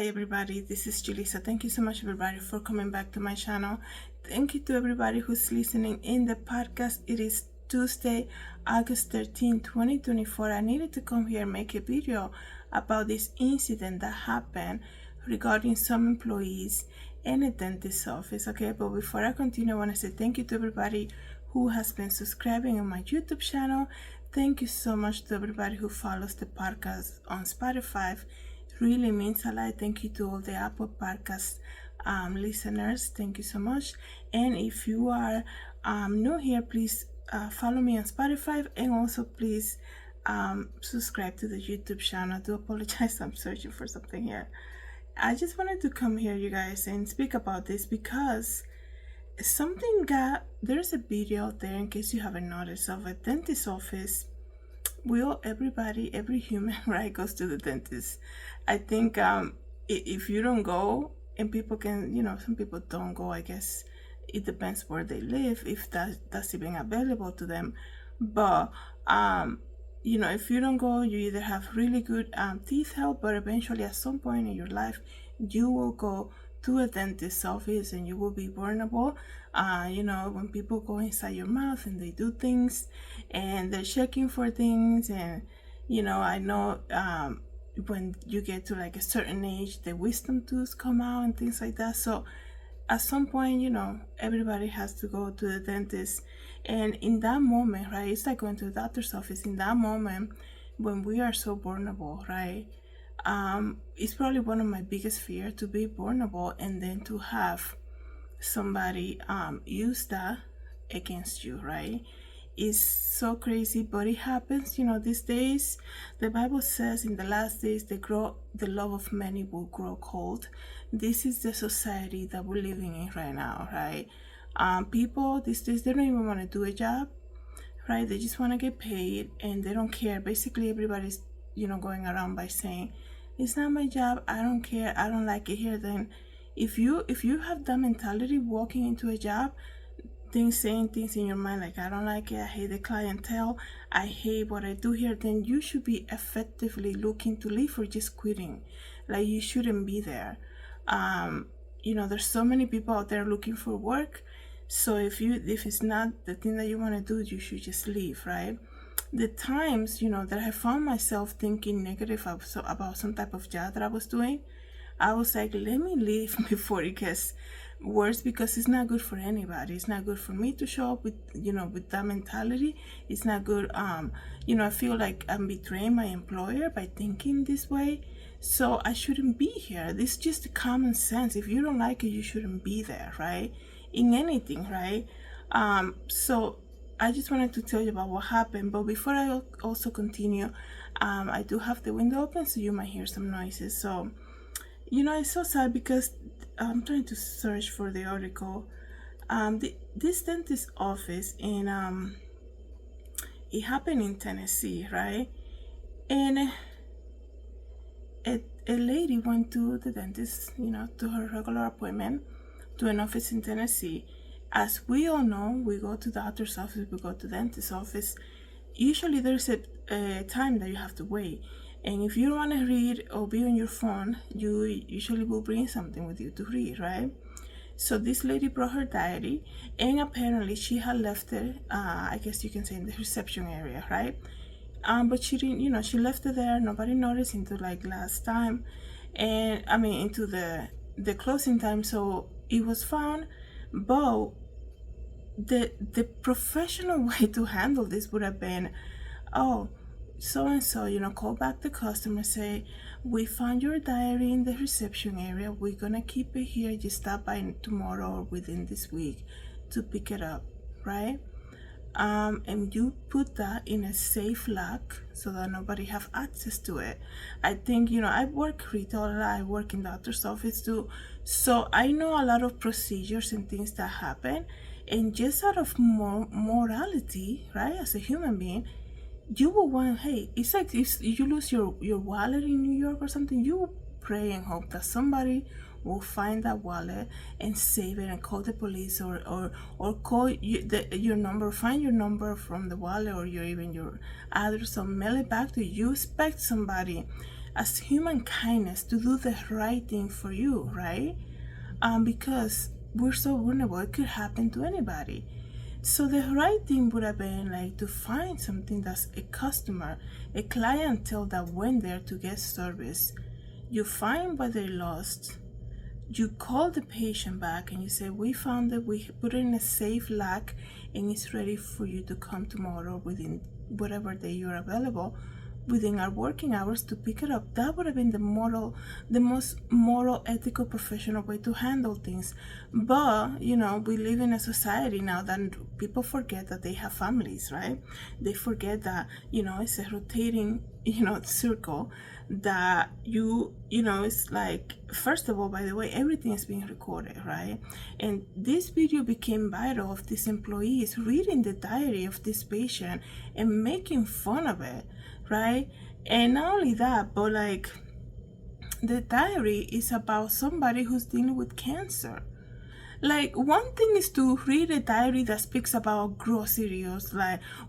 Hi everybody, this is Julissa. Thank you so much everybody for coming back to my channel. Thank you to everybody who's listening in the podcast. It is Tuesday, August 13, 2024. I needed to come here and make a video about this incident that happened regarding some employees in a dentist's office. Okay, but before I continue, I want to say thank you to everybody who has been subscribing on my YouTube channel. Thank you so much to everybody who follows the podcast on Spotify. Really means a lot. Thank you to all the Apple Podcast listeners. Thank you so much. And if you are new here, please follow me on Spotify, and also please subscribe to the YouTube channel. I do apologize, I'm searching for something here. I just wanted to come here, you guys, and speak about this because there's a video out there, in case you haven't noticed, of a dentist office. Every human, right, goes to the dentist. I think if you don't go, and people can, some people don't go, I guess it depends where they live, if that's even available to them. But if you don't go, you either have really good teeth health, but eventually at some point in your life you will go to a dentist's office and you will be vulnerable. When people go inside your mouth and they do things and they're checking for things, and I know when you get to like a certain age, the wisdom tooth come out and things like that. So at some point, everybody has to go to the dentist. And in that moment, right, it's like going to the doctor's office. In that moment when we are so vulnerable, right, it's probably one of my biggest fears, to be vulnerable and then to have somebody use that against you, right? It's so crazy, but it happens. These days the Bible says in the last days the love of many will grow cold. This is the society that we're living in right now, right? People these days, they don't even want to do a job, right? They just want to get paid and they don't care. Basically everybody's going around by saying, it's not my job, I don't care, I don't like it here. Then if you have that mentality walking into a job, saying things in your mind like, I don't like it, I hate the clientele, I hate what I do here, then you should be effectively looking to leave or just quitting. Like, you shouldn't be there. There's so many people out there looking for work. So if it's not the thing that you want to do, you should just leave, right? The times that I found myself thinking negative about some type of job that I was doing, I was like, let me leave before it gets worse, because it's not good for anybody. It's not good for me to show up with that mentality. It's not good. I feel like I'm betraying my employer by thinking this way. So I shouldn't be here. This is just common sense. If you don't like it, you shouldn't be there, right? In anything, right? So I just wanted to tell you about what happened. But before I also continue, I do have the window open, so you might hear some noises. So it's so sad because I'm trying to search for the article. This dentist office in it happened in Tennessee, right? And a lady went to the dentist, to her regular appointment, to an office in Tennessee. As we all know, we go to the doctor's office, we go to the dentist's office. Usually there's a time that you have to wait. And if you don't want to read or be on your phone, you usually will bring something with you to read, right? So this lady brought her diary, and apparently she had left it, I guess you can say, in the reception area, right? But she didn't, she left it there. Nobody noticed until like last time, and into the closing time. So it was found. But the professional way to handle this would have been, oh, so and so, call back the customer, say, we found your diary in the reception area, we're gonna keep it here, just stop by tomorrow or within this week to pick it up, right? And you put that in a safe lock so that nobody have access to it. I think, I work retail, I work in doctor's office too, so I know a lot of procedures and things that happen. And just out of morality, right, as a human being, you will want, hey, it's like if you lose your wallet in New York or something, you pray and hope that somebody will find that wallet and save it and call the police, or call your number, find your number from the wallet, or your address, or mail it back to you. You expect somebody as human kindness to do the right thing for you, right? Because we're so vulnerable, it could happen to anybody. So the right thing would have been like to find something that's a customer, a clientele that went there to get service. You find what they lost. You call the patient back and you say, we found it, we put it in a safe lock, and it's ready for you to come tomorrow within whatever day you're available within our working hours to pick it up. That would have been the most moral, ethical, professional way to handle things. But we live in a society now that people forget that they have families, right? They forget that it's a rotating circle, that it's like, first of all, by the way, everything is being recorded, right? And this video became viral of these employees reading the diary of this patient and making fun of it, right? And not only that, but like, the diary is about somebody who's dealing with cancer. Like, one thing is to read a diary that speaks about groceries,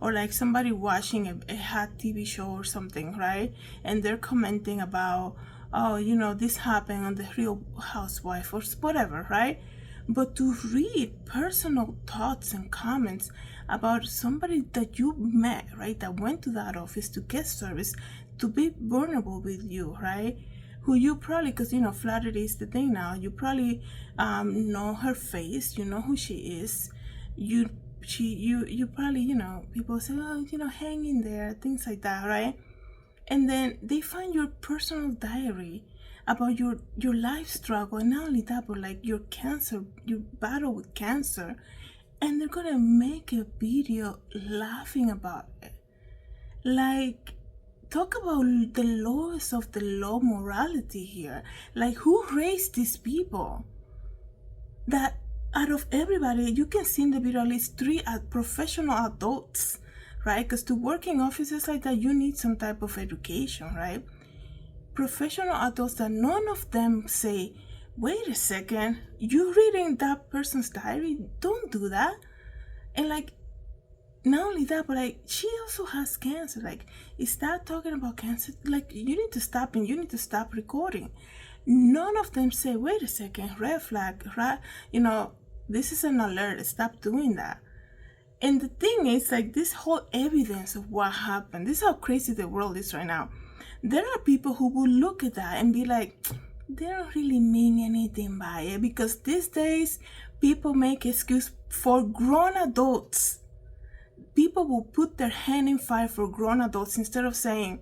or like somebody watching a hot TV show or something, right? And they're commenting about, oh, this happened on the Real Housewife or whatever, right? But to read personal thoughts and comments about somebody that you met, right, that went to that office to get service, to be vulnerable with you, right? Who you probably, because flattery is the thing now, you probably know her face, you know who she is, you probably, people say, oh, hang in there, things like that, right? And then they find your personal diary about your life struggle, and not only that, but like your battle with cancer, and they're gonna make a video laughing about it. Like, talk about the lowest of the low morality here. Like, who raised these people? That out of everybody, you can see in the video at least 3 professional adults, right? Because to work in offices like that, you need some type of education, right? Professional adults that none of them say, wait a second, you reading that person's diary? Don't do that. And like, not only that, but like, she also has cancer. Like, is that talking about cancer? Like, you need to stop, and you need to stop recording. None of them say, wait a second, red flag, right? This is an alert, stop doing that. And the thing is, like, this whole evidence of what happened, this is how crazy the world is right now. There are people who will look at that and be like, they don't really mean anything by it, because these days people make excuse for grown adults. People will put their hand in fire for grown adults instead of saying,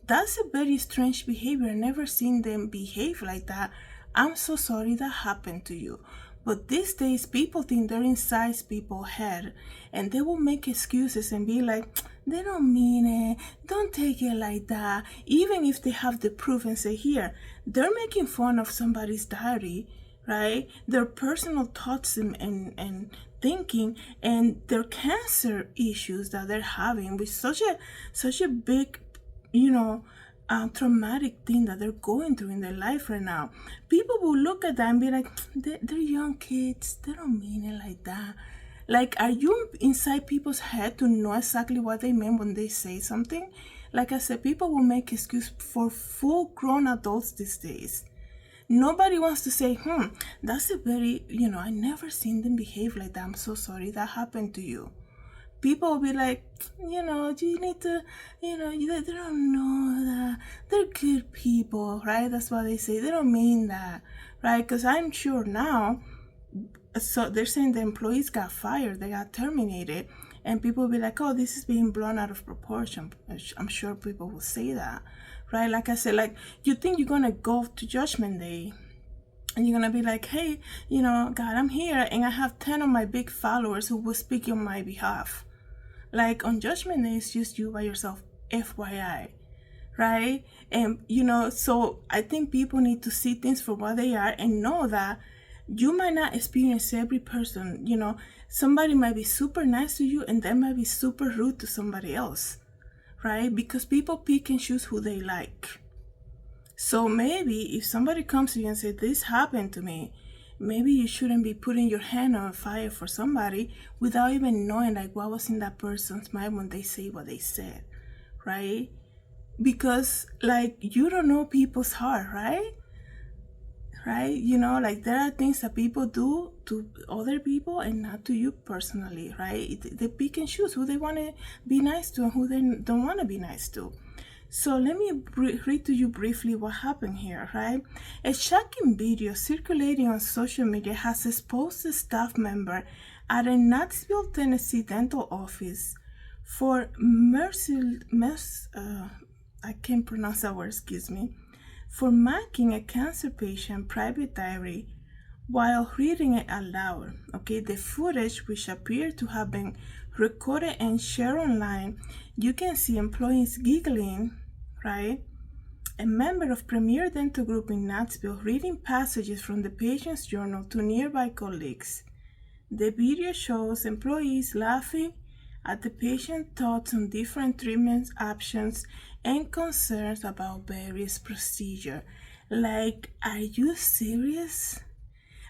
that's a very strange behavior. I've never seen them behave like that. I'm so sorry that happened to you. But these days, people think they're inside people's head, and they will make excuses and be like, they don't mean it. Don't take it like that. Even if they have the proof and say, here, they're making fun of somebody's diary, right? Their personal thoughts and thinking, and their cancer issues that they're having with such a big, traumatic thing that they're going through in their life right now. People will look at that and be like, they're young kids, they don't mean it like that. Like, are you inside people's head to know exactly what they mean when they say something? Like I said, people will make excuse for full grown adults these days. Nobody wants to say, that's a very, I never seen them behave like that. I'm so sorry that happened to you. People will be like, you need to, they don't know that. They're good people, right? That's what they say. They don't mean that, right? Because I'm sure now, so they're saying the employees got fired, they got terminated, and people will be like, oh, this is being blown out of proportion. I'm sure people will say that, right? Like I said, like, you think you're going to go to Judgment Day, and you're going to be like, hey, God, I'm here, and I have 10 of my big followers who will speak on my behalf. Like, on Judgment Day, it's just you by yourself, FYI, right? And, so I think people need to see things for what they are and know that you might not experience every person. Somebody might be super nice to you, and they might be super rude to somebody else, right? Because people pick and choose who they like. So maybe if somebody comes to you and says, this happened to me, maybe you shouldn't be putting your hand on fire for somebody without even knowing, like, what was in that person's mind when they say what they said, right? because like you don't know people's heart, right? Right? Like there are things that people do to other people and not to you personally, right? They pick and choose who they want to be nice to and who they don't want to be nice to. So let me read to you briefly what happened here, right? A shocking video circulating on social media has exposed a staff member at a Knoxville, Tennessee dental office for I can't pronounce that word, excuse me, for marking a cancer patient private diary while reading it aloud. Okay, the footage, which appeared to have been recorded and shared online, you can see employees giggling, right? A member of Premier Dental Group in Knoxville reading passages from the patient's journal to nearby colleagues. The video shows employees laughing at the patient's thoughts on different treatment options and concerns about various procedures. Like, are you serious?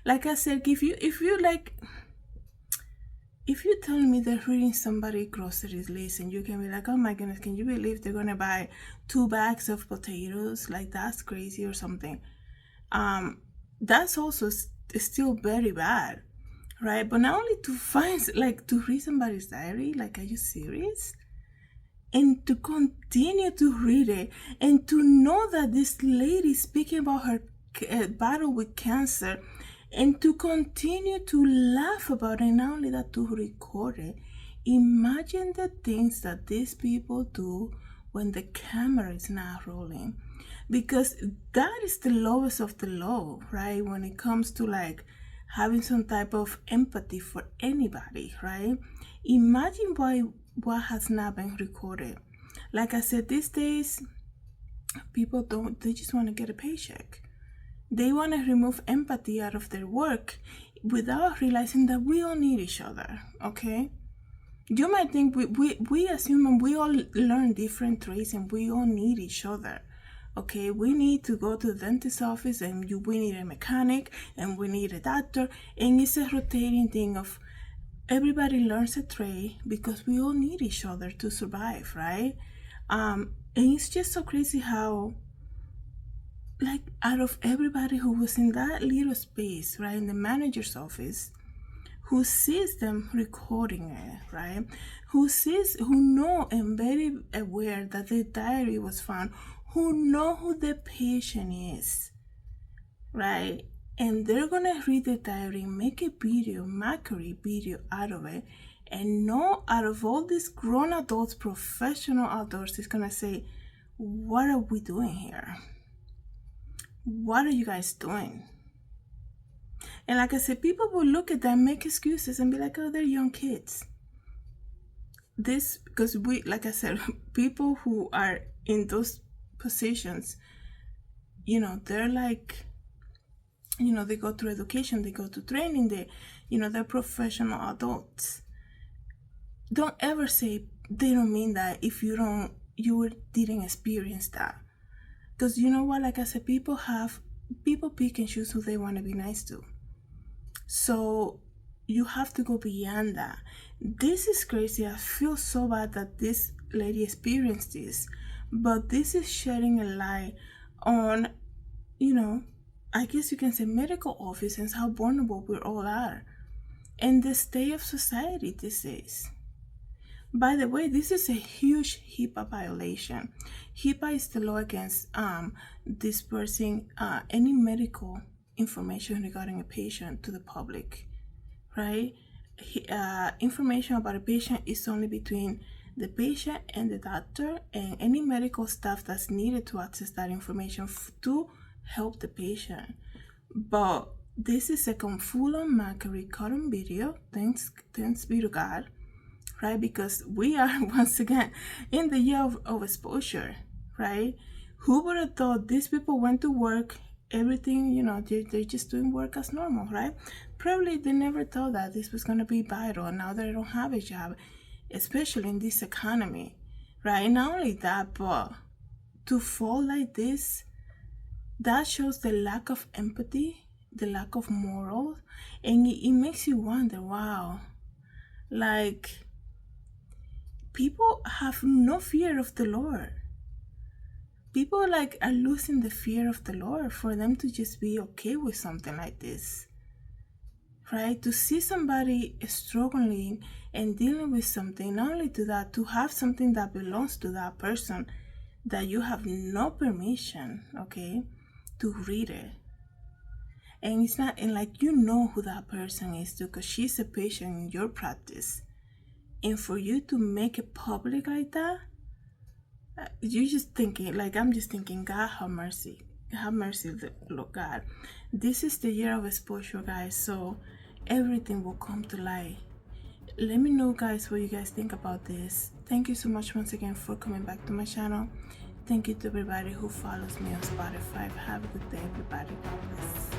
Like I said, if you tell me they're reading somebody's groceries list and you can be like, oh my goodness, can you believe they're gonna buy 2 bags of potatoes? Like, that's crazy or something. That's also still very bad, right? But not only to find, like, to read somebody's diary, like, are you serious? And to continue to read it and to know that this lady speaking about her battle with cancer and to continue to laugh about it, not only that, to record it. Imagine the things that these people do when the camera is not rolling, because that is the lowest of the low, right? When it comes to like having some type of empathy for anybody, right? Imagine what has not been recorded. Like I said, these days people they just want to get a paycheck. They want to remove empathy out of their work without realizing that we all need each other, okay? You might think we as humans, we all learn different traits and we all need each other, okay? We need to go to the dentist's office and we need a mechanic and we need a doctor, and it's a rotating thing of everybody learns a trade because we all need each other to survive, right? And it's just so crazy how, like, out of everybody who was in that little space, right, in the manager's office, who sees them recording it, right, who know and very aware that the diary was found, who know who the patient is, right, and they're gonna read the diary, make a video, mockery video out of it, and know out of all these grown adults, professional adults, is gonna say, what are we doing here? What are you guys doing? And like I said, people will look at that, make excuses, and be like, oh, they're young kids. This, because we, like I said, people who are in those positions, they're like, they go through education, they go to training, they're professional adults. Don't ever say they don't mean that if you didn't experience that. Because you know what, like I said, people pick and choose who they want to be nice to. So you have to go beyond that. This is crazy. I feel so bad that this lady experienced this. But this is shedding a light on, I guess you can say medical offices, how vulnerable we all are. And the state of society these days. By the way, this is a huge HIPAA violation. HIPAA is the law against dispersing any medical information regarding a patient to the public, right? Information about a patient is only between the patient and the doctor and any medical staff that's needed to access that information to help the patient. But this is a full-on mockery caught on video, thanks be to God, right? Because we are, once again, in the year of exposure, right? Who would have thought these people went to work, everything, they're just doing work as normal, right? Probably they never thought that this was going to be viral. Now they don't have a job, especially in this economy, right? Not only that, but to fall like this, that shows the lack of empathy, the lack of morals, and it makes you wonder, wow, like, people have no fear of the Lord. People like are losing the fear of the Lord for them to just be okay with something like this, right? To see somebody struggling and dealing with something, not only to that, to have something that belongs to that person that you have no permission, okay, to read it. And it's not, and like you know who that person is too, because she's a patient in your practice. And for you to make it public like that, you just thinking, like I'm just thinking, God have mercy. Have mercy, Lord God. This is the year of exposure, guys, so everything will come to light. Let me know, guys, what you guys think about this. Thank you so much once again for coming back to my channel. Thank you to everybody who follows me on Spotify. Have a good day, everybody. God bless.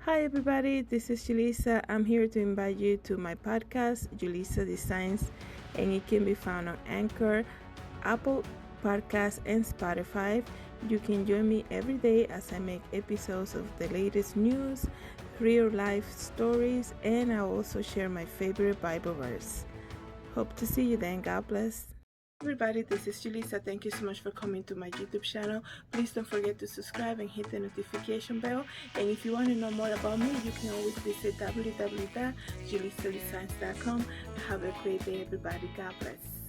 Hi everybody, this is Julissa. I'm here to invite you to my podcast, Julissa Designs, and it can be found on Anchor, Apple Podcasts, and Spotify. You can join me every day as I make episodes of the latest news, real life stories, and I also share my favorite Bible verse. Hope to see you then. God bless. Everybody, this is Julissa. Thank you so much for coming to my YouTube channel. Please don't forget to subscribe and hit the notification bell. And if you want to know more about me, you can always visit www.julissadesigns.com. Have a great day, everybody. God bless.